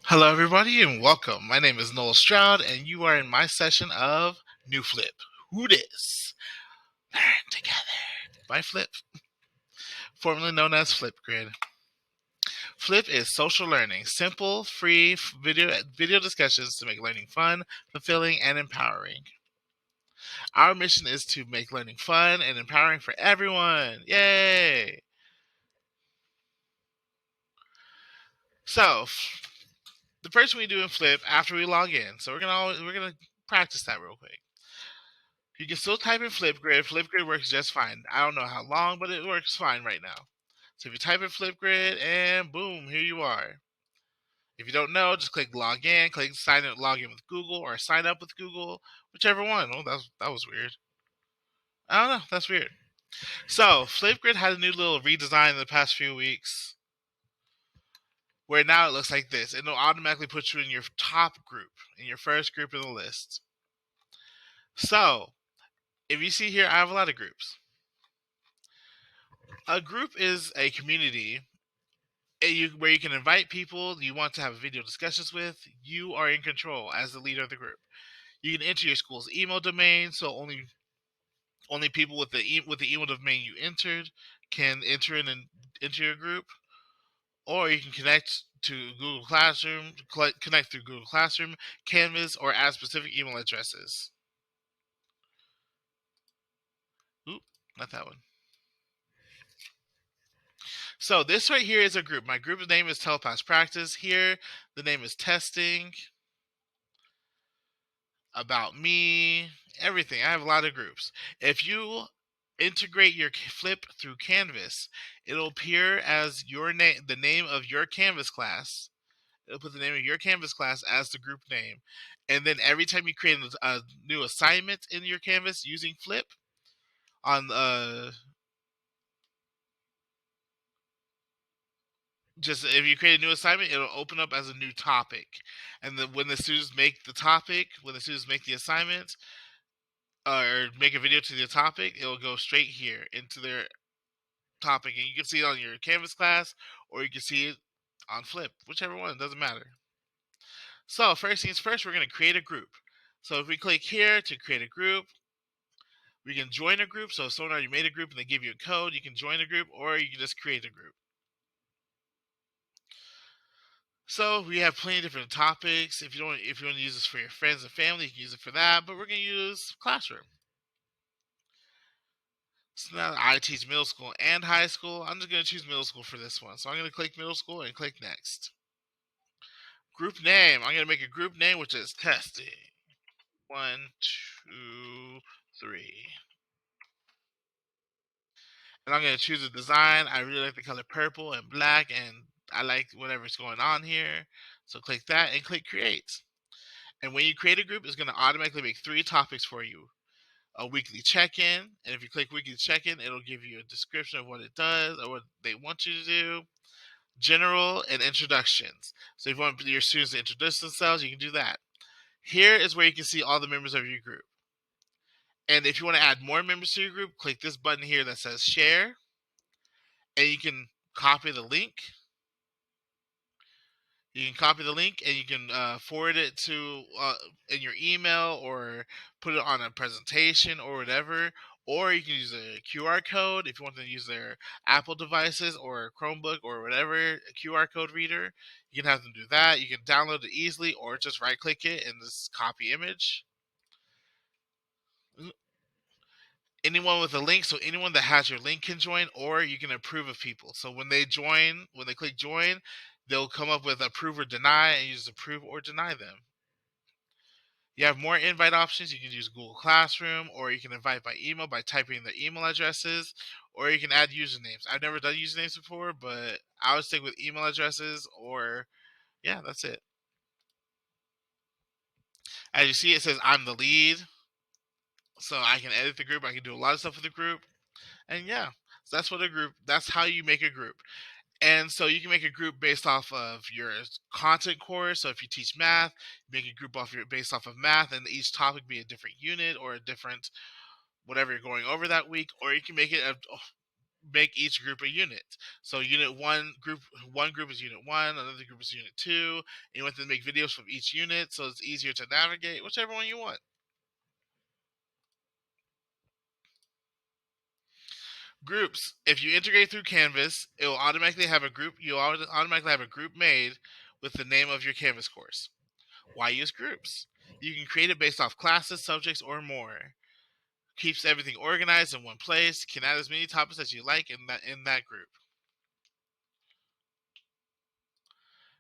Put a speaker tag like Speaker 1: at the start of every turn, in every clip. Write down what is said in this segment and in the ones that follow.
Speaker 1: Hello, everybody, and welcome. My name is Noel Stroud, and you are in my session of New Flip. Who dis? Learn together by Flip, formerly known as Flipgrid. Flip is social learning, simple, free video discussions to make learning fun, fulfilling, and empowering. Our mission is to make learning fun and empowering for everyone. Yay! So, the first thing we do in Flip after we log in. So we're gonna practice that real quick. You can still type in Flipgrid. Flipgrid works just fine. I don't know how long, but it works fine right now. So if you type in Flipgrid, and boom, here you are. If you don't know, just click log in, click sign in, log in with Google, or sign up with Google, whichever one. Oh, that was weird. I don't know. That's weird. So Flipgrid had a new little redesign in the past few weeks, where now it looks like this. It'll automatically put you in your top group, in your first group in the list. So if you see here, I have a lot of groups. A group is a community where you can invite people you want to have video discussions with. You are in control as the leader of the group. You can enter your school's email domain, so only people with the email domain you entered can enter in and enter your group. Or you can connect to Google Classroom, connect through Google Classroom, Canvas, or add specific email addresses. Oop, not that one. So this right here is a group. My group's name is Telepath Practice. Here, the name is Testing, About Me, everything. I have a lot of groups. If you integrate your Flip through Canvas, it'll appear as your name, the name of your Canvas class. It'll put the name of your Canvas class as the group name. And then every time you create a new assignment in your Canvas using Flip on just if you create a new assignment, it'll open up as a new topic. And then when the students make the topic, when the students make the assignment, or make a video to the topic, it'll go straight here into their topic. And you can see it on your Canvas class, or you can see it on Flip, whichever one, it doesn't matter. So first things first, we're going to create a group. So if we click here to create a group, we can join a group. So if someone already made a group and they give you a code, you can join a group, or you can just create a group. So we have plenty of different topics. If you want to use this for your friends and family, you can use it for that. But we're going to use Classroom. So now I teach middle school and high school. I'm just going to choose middle school for this one. So I'm going to click middle school and click next. Group name. I'm going to make a group name which is testing. 1, 2, 3. And I'm going to choose a design. I really like the color purple and black, and I like whatever's going on here. So click that and click create. And when you create a group, it's going to automatically make 3 topics for you. A weekly check-in, and if you click weekly check-in, it'll give you a description of what it does or what they want you to do. General and introductions. So if you want your students to introduce themselves, you can do that. Here is where you can see all the members of your group. And if you want to add more members to your group, click this button here that says share, and you can copy the link. You can copy the link and you can forward it to in your email, or put it on a presentation or whatever. Or you can use a QR code if you want to use their Apple devices or a Chromebook or whatever a QR code reader. You can have them do that. You can download it easily, or just right click it and just copy image. Anyone with a link, so anyone that has your link can join, or you can approve of people. So when they click join, they'll come up with approve or deny, and you just approve or deny them. You have more invite options. You can use Google Classroom, or you can invite by email by typing the email addresses, or you can add usernames. I've never done usernames before, but I would stick with email addresses, or yeah, that's it. As you see, it says I'm the lead, so I can edit the group. I can do a lot of stuff with the group, and yeah, so that's how you make a group. And so you can make a group based off of your content course. So if you teach math, make a group based off of math, and each topic be a different unit or a different whatever you're going over that week. Or you can make it make each group a unit. So one group is unit 1, another group is unit 2, and you want them to make videos from each unit so it's easier to navigate, whichever one you want. Groups. If you integrate through Canvas, it will automatically have a group. You'll automatically have a group made with the name of your Canvas course. Why use groups? You can create it based off classes, subjects, or more. Keeps everything organized in one place. Can add as many topics as you like in that group.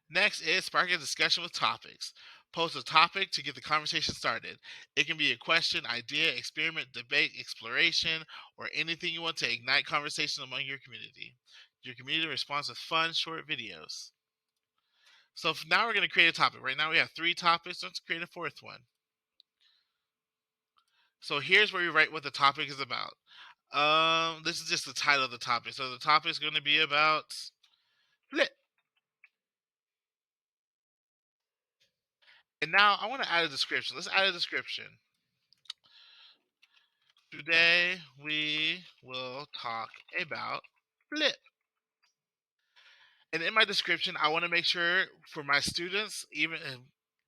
Speaker 1: Next is spark a discussion with topics. Post a topic to get the conversation started. It can be a question, idea, experiment, debate, exploration, or anything you want to ignite conversation among your community. Your community responds with fun, short videos. So now we're going to create a topic. Right now we have 3 topics. Let's create a 4th one. So here's where we write what the topic is about. This is just the title of the topic. So the topic is going to be about flip. And now I want to add a description. Let's add a description. Today we will talk about flip. And in my description, I want to make sure for my students, even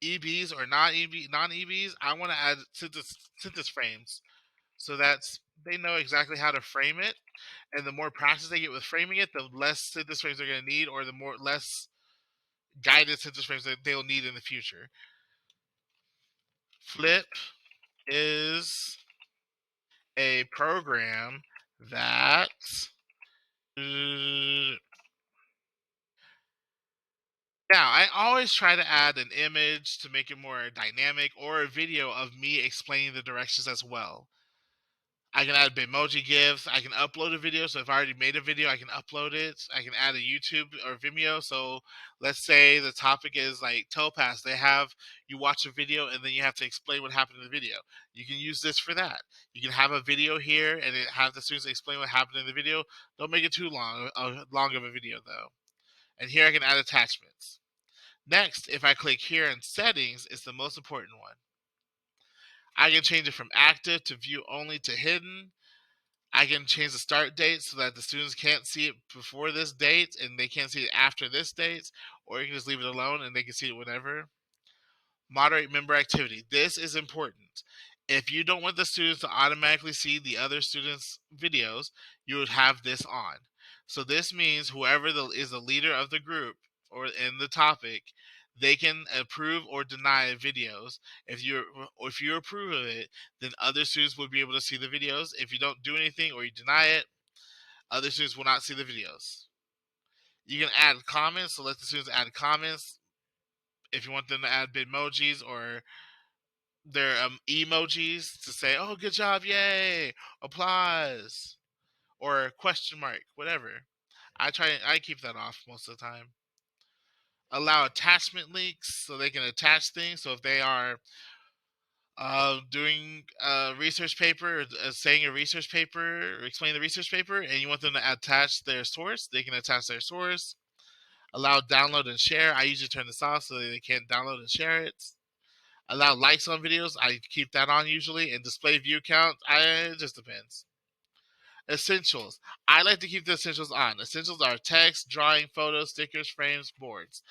Speaker 1: EBs or non-EBs, I want to add sentence frames so that they know exactly how to frame it. And the more practice they get with framing it, the less sentence frames they're going to need, or the less guided sentence frames that they'll need in the future. Flip is a program that now, I always try to add an image to make it more dynamic, or a video of me explaining the directions as well. I can add Bitmoji GIFs. I can upload a video. So if I already made a video, I can upload it. I can add a YouTube or Vimeo. So let's say the topic is like Topaz. You watch a video and then you have to explain what happened in the video. You can use this for that. You can have a video here and have the students explain what happened in the video. Don't make it too long of a video though. And here I can add attachments. Next, if I click here in settings, it's the most important one. I can change it from active to view only to hidden. I can change the start date so that the students can't see it before this date and they can't see it after this date, or you can just leave it alone and they can see it whenever. Moderate member activity. This is important. If you don't want the students to automatically see the other students' videos, you would have this on. So this means whoever is the leader of the group or in the topic, they can approve or deny videos. If you approve of it, then other students will be able to see the videos. If you don't do anything or you deny it, other students will not see the videos. You can add comments, so let the students add comments if you want them to add Bitmojis or their emojis to say, "Oh, good job, yay, applause," or question mark, whatever. I keep that off most of the time. Allow attachment links so they can attach things. So if they are doing a research paper, or saying a research paper, or explaining the research paper, and you want them to attach their source, they can attach their source. Allow download and share. I usually turn this off so that they can't download and share it. Allow likes on videos. I keep that on usually. And display view count. It just depends. Essentials. I like to keep the essentials on. Essentials are text, drawing, photos, stickers, frames, boards.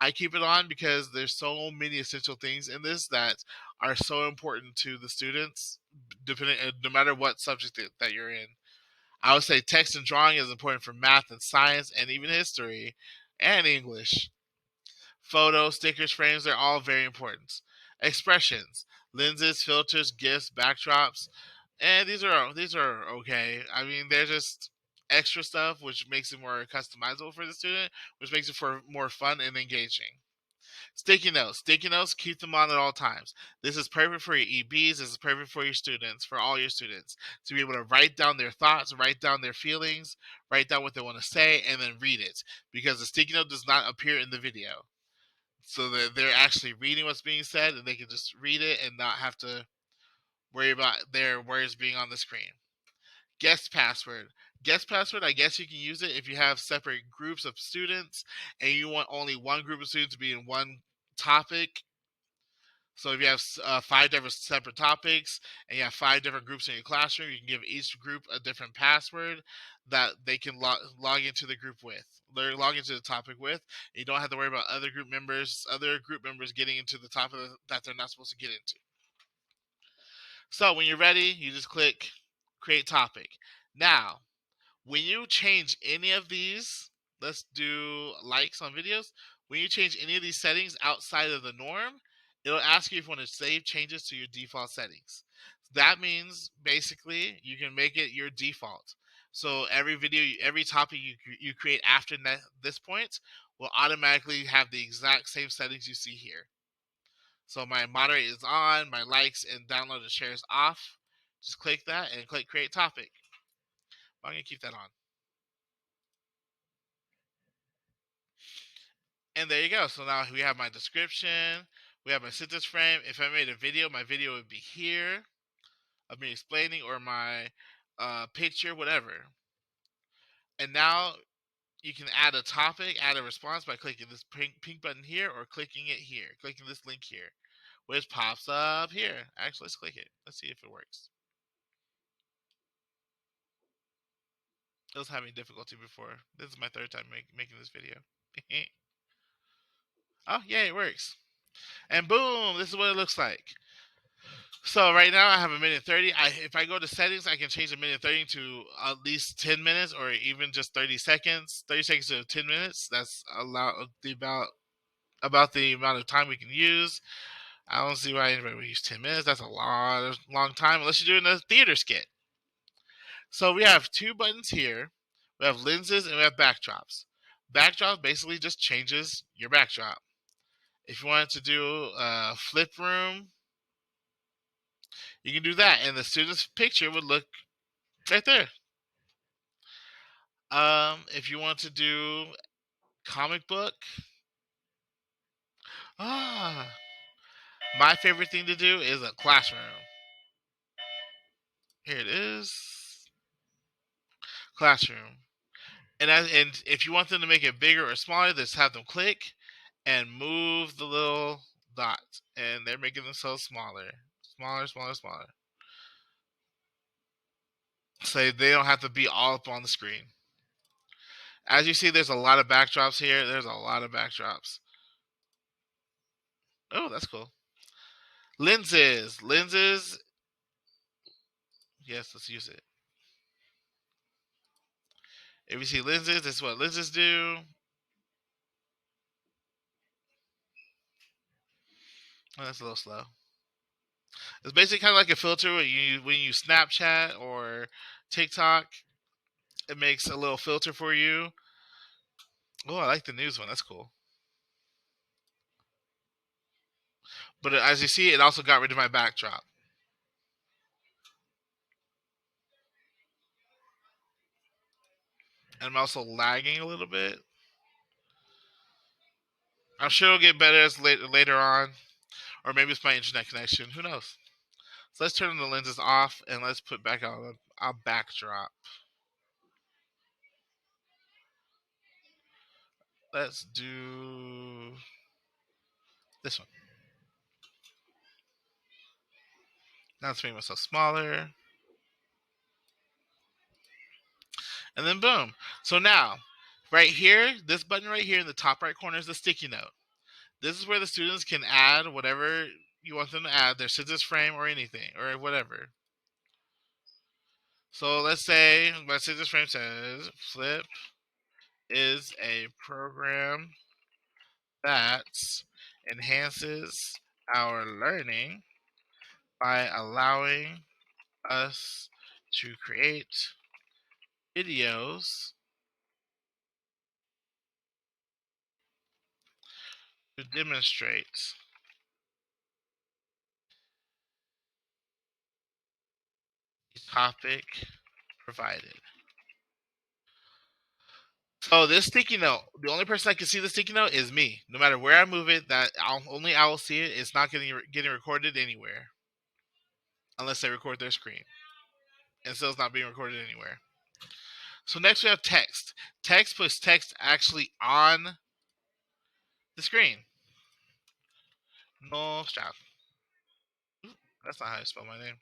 Speaker 1: I keep it on because there's so many essential things in this that are so important to the students, no matter what subject that you're in. I would say text and drawing is important for math and science and even history and English. Photos, stickers, frames, they're all very important. Expressions, lenses, filters, GIFs, backdrops, and these are okay. I mean, they're just extra stuff which makes it more customizable for the student, which makes it for more fun and engaging. Sticky notes. Sticky notes, keep them on at all times. This is perfect for your EBs. This is perfect for your students, for all your students, to be able to write down their thoughts, write down their feelings, write down what they want to say, and then read it. Because the sticky note does not appear in the video. So that they're actually reading what's being said and they can just read it and not have to worry about their words being on the screen. Guest password. Guest password, I guess you can use it if you have separate groups of students and you want only one group of students to be in one topic. So if you have 5 different separate topics and you have 5 different groups in your classroom, you can give each group a different password that they can log into the group with. They're log into the topic with. You don't have to worry about other group members getting into the topic that they're not supposed to get into. So when you're ready, you just click create topic. Now, when you change any of these, let's do likes on videos. When you change any of these settings outside of the norm, it'll ask you if you want to save changes to your default settings. That means basically you can make it your default. So every video, every topic you create after this point will automatically have the exact same settings you see here. So my moderate is on, my likes and download and shares off. Just click that and click create topic. I'm going to keep that on. And there you go. So now we have my description. We have my sentence frame. If I made a video, my video would be here of me explaining, or my picture, whatever. And now you can add a topic, add a response by clicking this pink button here or clicking it here, clicking this link here, which pops up here. Actually, let's click it. Let's see if it works. I was having difficulty before. This is my third time making this video. Oh, yeah, it works. And boom, this is what it looks like. So right now I have a minute 30. If I go to settings, I can change the minute 30 to at least 10 minutes or even just 30 seconds. 30 seconds to 10 minutes. That's about the amount of time we can use. I don't see why anybody would use 10 minutes. That's a long time unless you're doing a theater skit. So we have 2 buttons here. We have lenses and we have backdrops. Backdrop basically just changes your backdrop. If you wanted to do a flip room, you can do that, and the student's picture would look right there. If you want to do comic book, my favorite thing to do is a classroom. Here it is, classroom. And if you want them to make it bigger or smaller, just have them click and move the little dot, and they're making themselves smaller, smaller. So they don't have to be all up on the screen. As you see, there's a lot of backdrops here. There's a lot of backdrops. Oh, that's cool. Lenses. Yes, let's use it. If you see lenses, this is what lenses do. Oh, that's a little slow. It's basically kind of like a filter when you Snapchat or TikTok. It makes a little filter for you. Oh, I like the news one. That's cool. But as you see, it also got rid of my backdrop. And I'm also lagging a little bit. I'm sure it'll get better as later on. Or maybe it's my internet connection. Who knows? So let's turn the lenses off and let's put back on a backdrop. Let's do this one. Now let's make myself smaller. And then boom. So now, right here, this button right here in the top right corner is the sticky note. This is where the students can add whatever you want them to add, their sentence frame or anything, or whatever. So let's say my sentence frame says, Flip is a program that enhances our learning by allowing us to create videos to demonstrate the topic provided. So this sticky note, the only person that can see the sticky note is me. No matter where I move it, only I will see it. It's not getting recorded anywhere, unless they record their screen, and so it's not being recorded anywhere. So next we have text. Text puts text actually on the screen. Noel Stroud. That's not how you spell my name.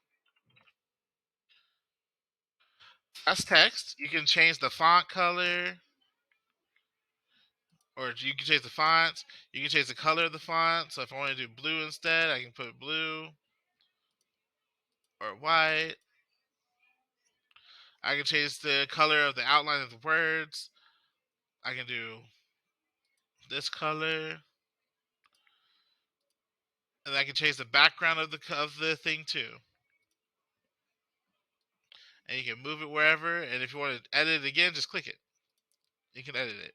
Speaker 1: That's text. You can change the font color, or you can change the font. You can change the color of the font. So if I want to do blue instead, I can put blue or white. I can change the color of the outline of the words. I can do this color, and I can change the background of the thing too. And you can move it wherever. And if you want to edit it again, just click it. You can edit it.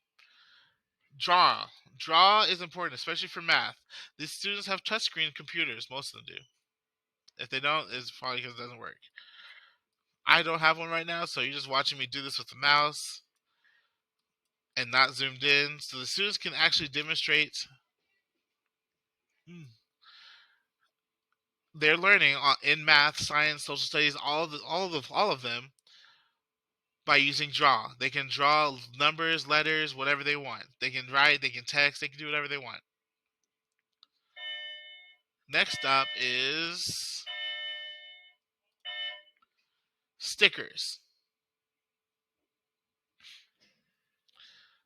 Speaker 1: Draw. Draw is important, especially for math. These students have touchscreen computers. Most of them do. If they don't, it's probably because it doesn't work. I don't have one right now, so you're just watching me do this with the mouse and not zoomed in. So the students can actually demonstrate their learning in math, science, social studies, all of them by using draw. They can draw numbers, letters, whatever they want. They can write, they can text, they can do whatever they want. Next up is stickers.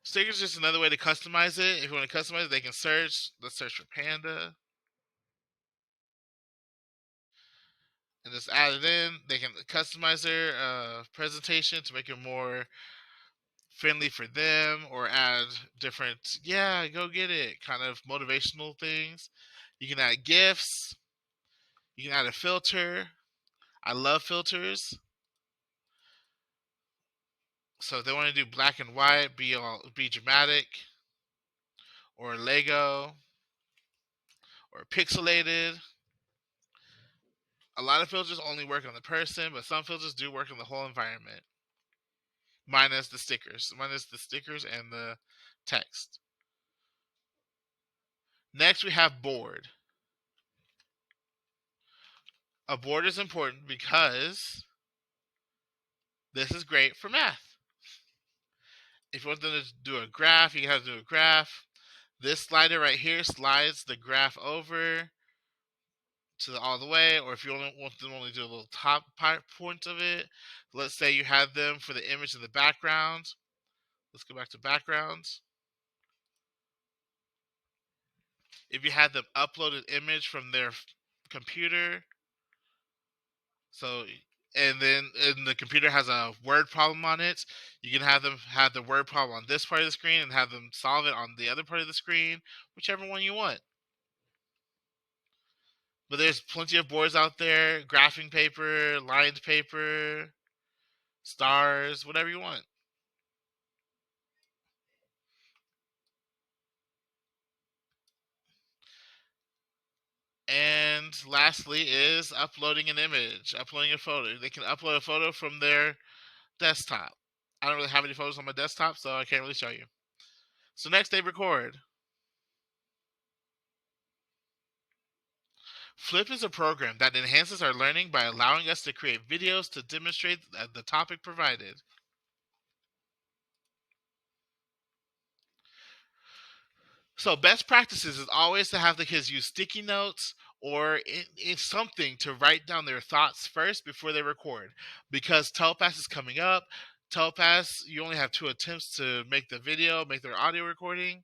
Speaker 1: Stickers is just another way to customize it. If you want to customize it, they can search. Let's search for panda. And just add it in. They can customize their presentation to make it more friendly for them, or add different, yeah, go get it, kind of motivational things. You can add GIFs. You can add a filter. I love filters. So if they want to do black and white, be dramatic, or Lego, or pixelated. A lot of filters only work on the person, but some filters do work on the whole environment. Minus the stickers. Minus the stickers and the text. Next, we have board. A board is important because this is great for math. If you want them to do a graph, you have to do a graph. This slider right here slides the graph over to all the way, or if you only want them to only do a little top point of it, let's say you have them for the image in the background. Let's go back to backgrounds. If you had them upload an image from their computer, so and the computer has a word problem on it, you can have them have the word problem on this part of the screen and have them solve it on the other part of the screen, whichever one you want. But there's plenty of boards out there, graphing paper, lined paper, stars, whatever you want. And lastly is uploading an image, uploading a photo. They can upload a photo from their desktop. I don't really have any photos on my desktop, so I can't really show you. So next, they record. Flip is a program that enhances our learning by allowing us to create videos to demonstrate the topic provided. So best practices is always to have the kids use sticky notes or something to write down their thoughts first before they record. Because Telepass is coming up. Telepass, you only have 2 attempts to make the video, make their audio recording.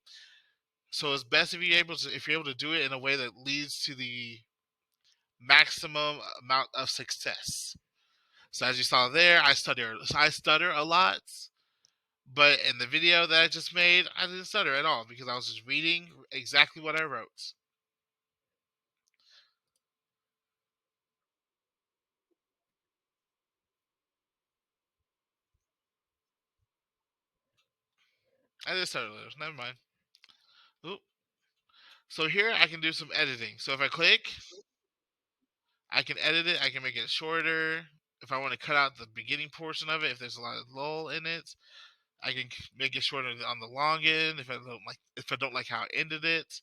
Speaker 1: So it's best if you're able to do it in a way that leads to the maximum amount of success. So as you saw there, I stutter a lot, but in the video that I just made, I didn't stutter at all because I was just reading exactly what I wrote. I did stutter a little. Never mind. Oop. So here I can do some editing. So if I click, I can edit it. I can make it shorter. If I want to cut out the beginning portion of it, if there's a lot of lull in it, I can make it shorter on the long end. If I don't like how I ended it,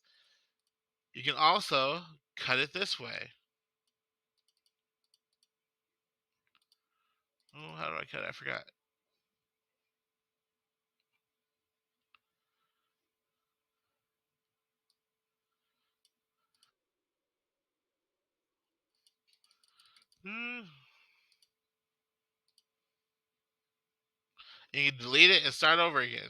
Speaker 1: you can also cut it this way. Oh, how do I cut it? I forgot. You can delete it and start over again.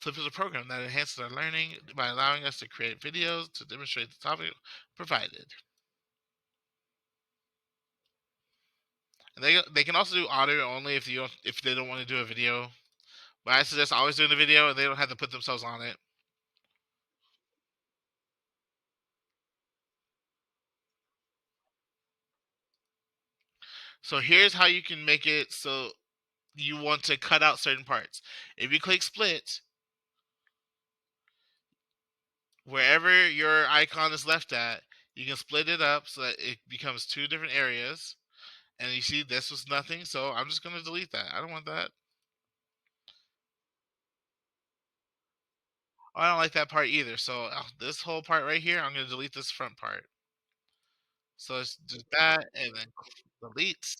Speaker 1: Flip is a program that enhances our learning by allowing us to create videos to demonstrate the topic provided. And they can also do audio only if they don't want to do a video. But I suggest always doing the video, and they don't have to put themselves on it. So here's how you can make it so you want to cut out certain parts. If you click split, wherever your icon is left at, you can split it up so that it becomes two different areas. And you see this was nothing, so I'm just going to delete that. I don't want that. Oh, I don't like that part either. So this whole part right here, I'm going to delete this front part. So let's do that and then delete.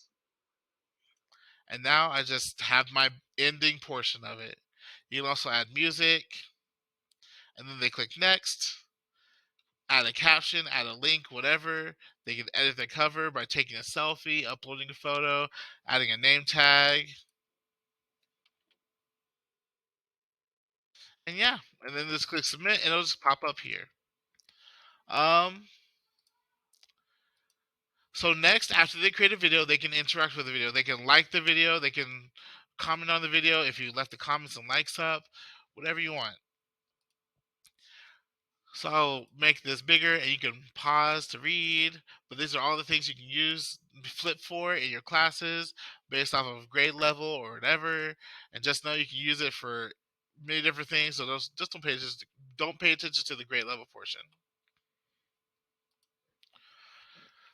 Speaker 1: And now I just have my ending portion of it. You can also add music, and then they click next, add a caption, add a link, whatever. They can edit the cover by taking a selfie, uploading a photo, adding a name tag. And yeah, and then just click submit and it'll just pop up here. Um so next, after they create a video, they can interact with the video. They can like the video, they can comment on the video if you left the comments and likes up, whatever you want. So I'll make this bigger and you can pause to read. But these are all the things you can use Flip for in your classes based off of grade level or whatever. And just know you can use it for many different things. So those just don't pay attention to the grade level portion.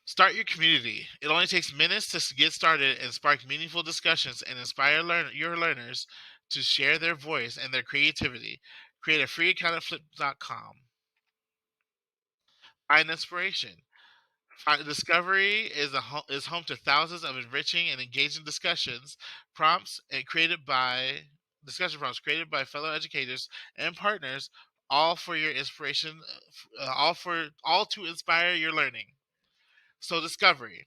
Speaker 1: Start your community. It only takes minutes to get started and spark meaningful discussions and inspire your learners to share their voice and their creativity. Create a free account at flip.com. Find inspiration. Discovery is home to thousands of enriching and engaging prompts, and created by discussion prompts created by fellow educators and partners, all for your inspiration, all to inspire your learning. So discovery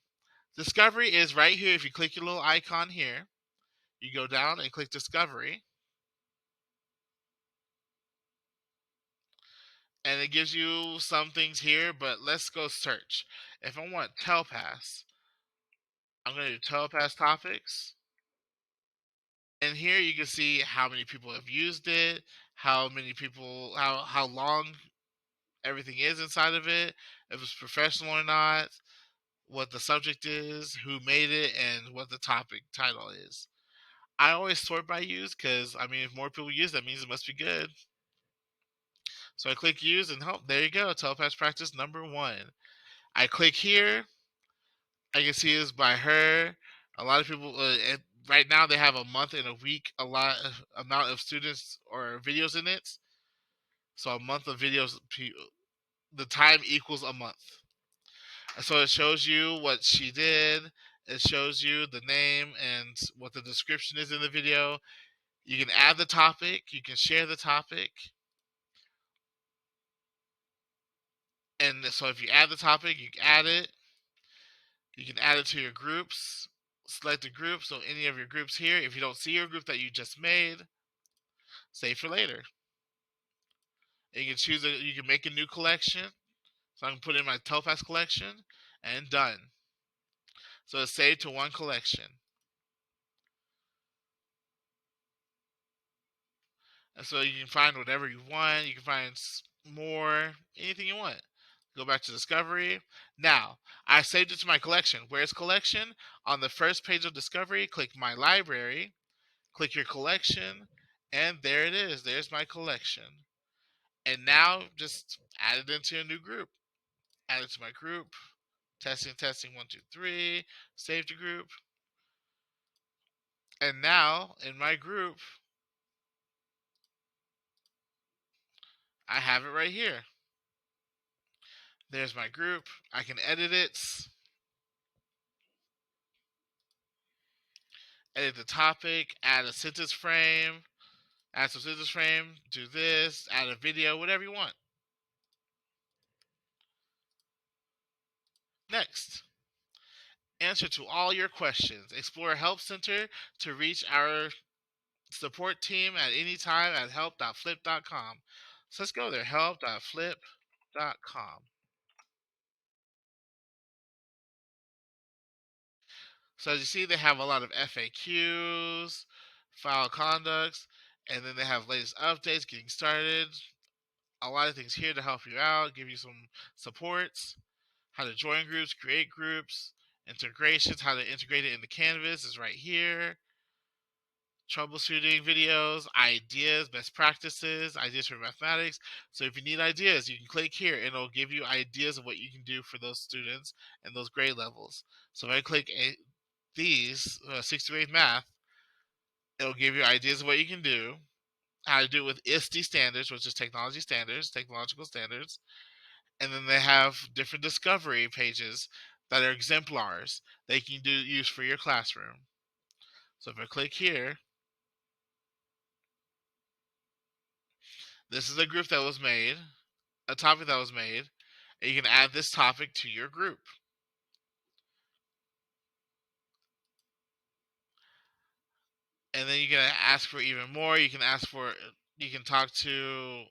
Speaker 1: is right here. If you click your little icon here, you go down and click discovery, and it gives you some things here. But let's go search. If I want Telpass, I'm going to do Telpass topics. And here you can see how many people have used it, how long everything is inside of it, if it's professional or not, what the subject is, who made it, and what the topic title is. I always sort by use because I mean, if more people use that means it must be good. So I click use and there you go, telepath practice number 1. I click here. I can see it's by her. A lot of people right now they have a month and a week amount of students or videos in it. So a month of videos, the time equals a month. So it shows you what she did. It shows you the name and what the description is in the video. You can add the topic. You can share the topic. And so if you add the topic, you can add it. You can add it to your groups. Select a group. So any of your groups here, if you don't see your group that you just made, save for later. And you can you can make a new collection. So I can put in my Telpass collection and done. So it's saved to one collection. And so you can find whatever you want. You can find more, anything you want. Go back to Discovery. Now, I saved it to my collection. Where's collection? On the first page of Discovery, click My Library, click your collection, and there it is. There's my collection. And now just add it into a new group. Add it to my group. Testing, testing, 1, 2, 3. Save the group. And now, in my group, I have it right here. There's my group. I can edit it. Edit the topic, add a sentence frame, add some sentence frame, do this, add a video, whatever you want. Next, answer to all your questions. Explore Help Center to reach our support team at any time at help.flip.com. So let's go there, help.flip.com. So as you see, they have a lot of FAQs, file conducts, and then they have latest updates, getting started. A lot of things here to help you out, give you some supports, how to join groups, create groups, integrations, how to integrate it into Canvas is right here. Troubleshooting videos, ideas, best practices, ideas for mathematics. So if you need ideas, you can click here and it'll give you ideas of what you can do for those students and those grade levels. So if I click these 6th to 8th math, it'll give you ideas of what you can do, how to do it with GISD standards, which is technological standards. And then they have different discovery pages that are exemplars that you can use for your classroom. So if I click here, this is a group that was made, a topic that was made, and you can add this topic to your group. And then you can ask for even more. You can talk to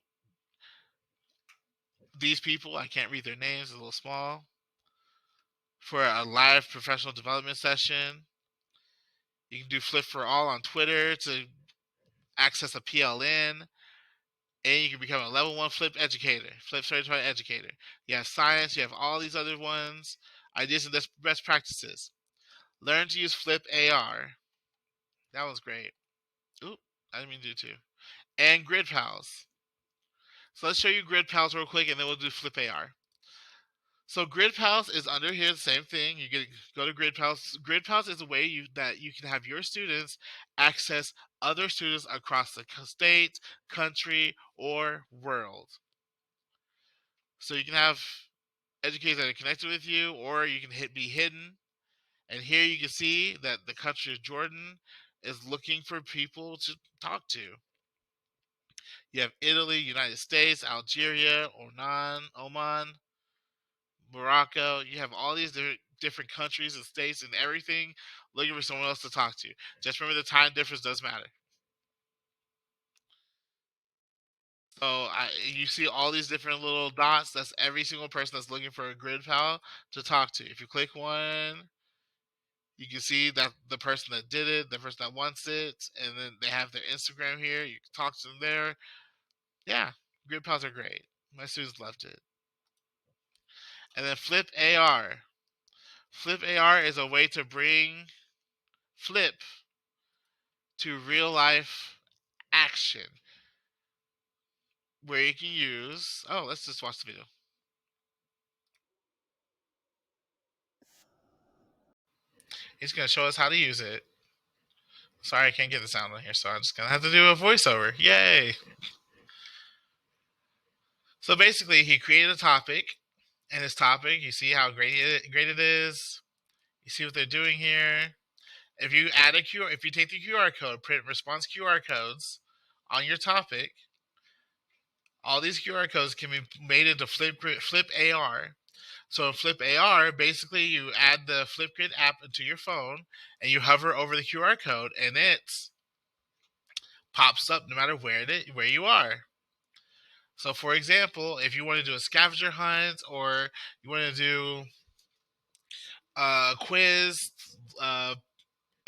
Speaker 1: these people. I can't read their names, it's a little small. For a live professional development session. You can do Flip for All on Twitter to access a PLN. And you can become a level 1 Flip educator, Flip certified educator. You have science, you have all these other ones, ideas and best practices. Learn to use Flip AR. That was great. Oop, I didn't mean to do two. And Grid Pals. So let's show you Grid Pals real quick and then we'll do Flip AR. So Grid Pals is under here, the same thing. You can go to Grid Pals. Grid Pals is a way that you can have your students access other students across the state, country, or world. So you can have educators that are connected with you, or you can be hidden. And here you can see that the country of Jordan is looking for people to talk to. You have Italy, United States, Algeria, Oman, Morocco. You have all these different countries and states and everything looking for someone else to talk to. Just remember the time difference does matter. So you see all these different little dots. That's every single person that's looking for a grid pal to talk to. If you click one, you can see that the person that did it, the person that wants it, and then they have their Instagram here. You can talk to them there. Yeah, grid pals are great. My students loved it. And then Flip AR. Flip AR is a way to bring Flip to real life action where you can use. Oh, let's just watch the video. He's going to show us how to use it. Sorry, I can't get the sound on here, so I'm just going to have to do a voiceover. Yay! So basically, he created a topic, and his topic, you see how great it is. You see what they're doing here. If you add if you take the QR code, print response QR codes on your topic, all these QR codes can be made into Flip AR. So in Flip AR, basically you add the Flipgrid app into your phone and you hover over the QR code and it pops up no matter where you are. So for example, if you want to do a scavenger hunt or you want to do a quiz, uh,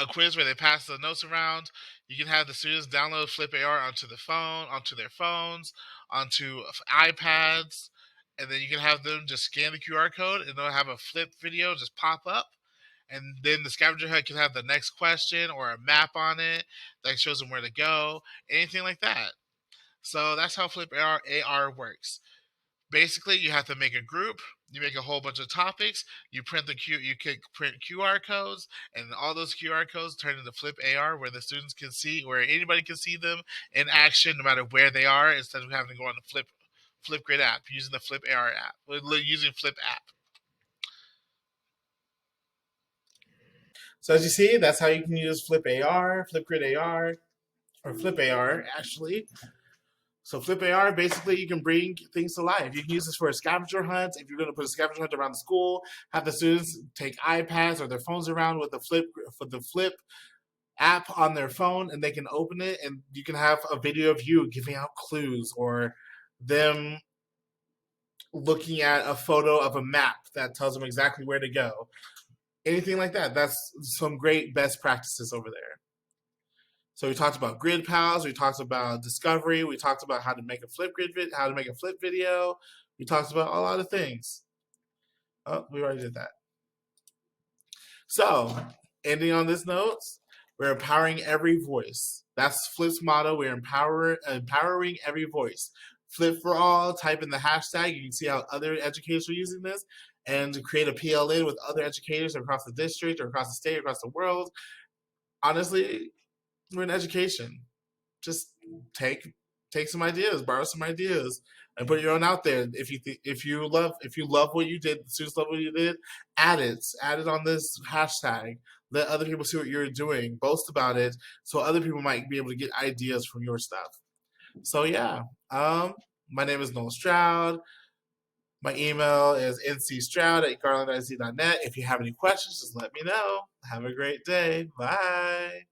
Speaker 1: a quiz where they pass the notes around, you can have the students download Flip AR onto their phones, onto iPads, and then you can have them just scan the QR code and they'll have a flip video just pop up. And then the scavenger hunt can have the next question or a map on it that shows them where to go, anything like that. So that's how Flip AR works. Basically, you have to make a group. You make a whole bunch of topics. You can print QR codes, and all those QR codes turn into Flip AR, where the students can see, where anybody can see them in action, no matter where they are, instead of having to go on the Flipgrid app using the Flip AR app, using Flip app. So as you see, that's how you can use Flip AR, Flipgrid AR, or Flip AR actually. So Flip AR, basically, you can bring things to life. You can use this for a scavenger hunt. If you're going to put a scavenger hunt around the school, have the students take iPads or their phones around with the Flip app on their phone, and they can open it, and you can have a video of you giving out clues or them looking at a photo of a map that tells them exactly where to go. Anything like that. That's some great best practices over there. So we talked about grid pals, we talked about discovery, we talked about how to make a how to make a flip video. We talked about a lot of things. Oh, we already did that. So, ending on this note, we're empowering every voice. That's Flip's motto. We're empowering every voice. Flip for all, type in the hashtag. You can see how other educators are using this and create a PLA with other educators across the district or across the state, across the world. Honestly, we're in education. Just take some ideas, borrow some ideas, and put your own out there. If you love what you did, the students love what you did, add it on this hashtag. Let other people see what you're doing. Boast about it, so other people might be able to get ideas from your stuff. So yeah, my name is Noel Stroud. My email is ncstroud@garlandIC.net. If you have any questions, just let me know. Have a great day. Bye.